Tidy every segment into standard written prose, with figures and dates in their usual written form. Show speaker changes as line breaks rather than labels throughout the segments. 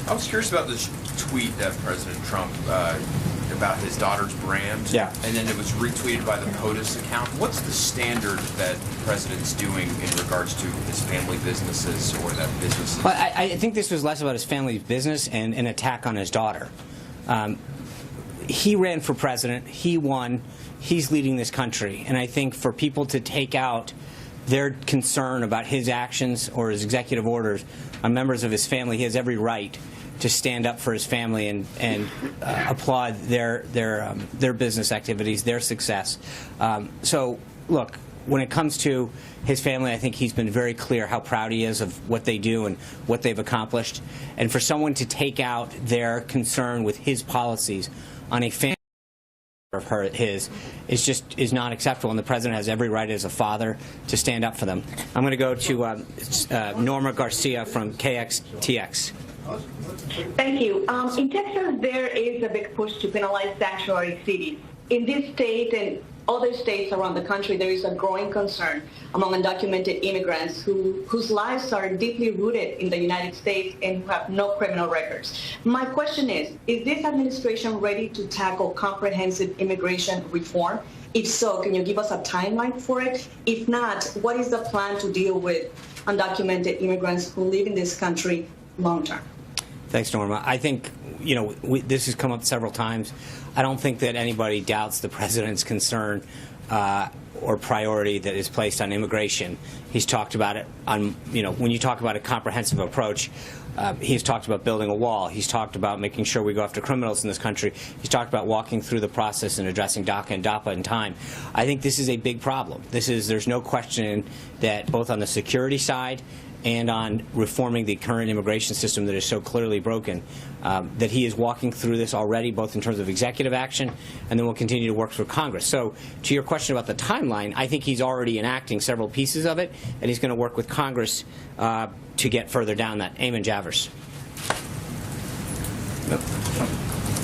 I was curious about this tweet that President Trump about his daughter's brand.
Yeah.
And then it was retweeted by the POTUS account. What's the standard that the president's doing in regards to his family businesses or that businesses?
Well, I think this was less about his family's business and an attack on his daughter. He ran for president. He won. He's leading this country. And I think for people to take out their concern about his actions or his executive orders on members of his family, he has every right to stand up for his family and applaud their business activities, their success. So, look, when it comes to his family, I think he's been very clear how proud he is of what they do and what they've accomplished. And for someone to take out their concern with his policies on a family of his is not acceptable, and the president has every right as a father to stand up for them. I'm going to go to Norma Garcia from KXTX.
Thank you. In Texas, there is a big push to penalize sanctuary cities. In this state and other states around the country, there is a growing concern among undocumented immigrants whose lives are deeply rooted in the United States and who have no criminal records. My question is this administration ready to tackle comprehensive immigration reform? If so, can you give us a timeline for it? If not, what is the plan to deal with undocumented immigrants who live in this country long term?
Thanks, Norma. I think, this has come up several times. I don't think that anybody doubts the president's concern or priority that is placed on immigration. He's talked about it on, when you talk about a comprehensive approach, he's talked about building a wall. He's talked about making sure we go after criminals in this country. He's talked about walking through the process and addressing DACA and DAPA in time. I think this is a big problem. There's no question that both on the security side and on reforming the current immigration system that is so clearly broken, that he is walking through this already, both in terms of executive action, and then we'll continue to work through Congress. So to your question about the timeline, I think he's already enacting several pieces of it, and he's going to work with Congress to get further down that. Eamon Javers.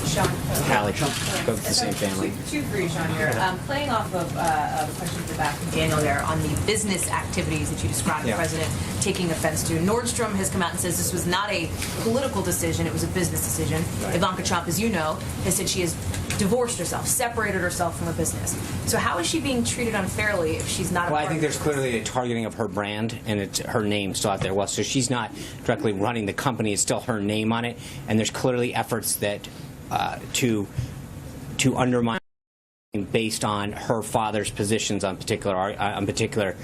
Sean.
Hallie. Go with the same family.
Two for you, Sean, here. Playing off of a question from back from Daniel there on the business activities that you described the president taking offense to. Nordstrom has come out and says this was not a political decision, it was a business decision. Right. Ivanka Trump, as you know, has said she has divorced herself, separated herself from a business. So how is she being treated unfairly if she's not a part
I think
of
there's clearly a targeting of her brand, and it's her name still out there. Well, so she's not directly running the company. It's still her name on it, and there's clearly efforts that to undermine based on her father's positions on particular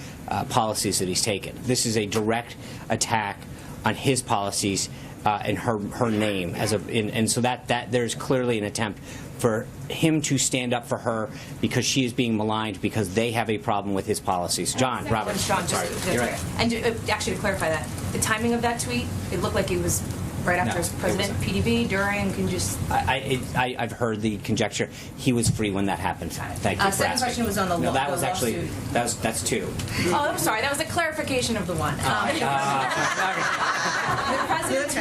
policies that he's taken. This is a direct attack on his policies and her name and so that there's clearly an attempt for him to stand up for her because she is being maligned because they have a problem with his policies. John Roberts.
Sean, right. And actually to clarify that, the timing of that tweet, it looked like it was right after his president, PDB, during, can just...
I've heard the conjecture. He was free when that happened. Thank you for
second
asking.
question was on the
No, that was
lawsuit.
actually, that's two.
Oh, I'm sorry. That was a clarification of the one. The president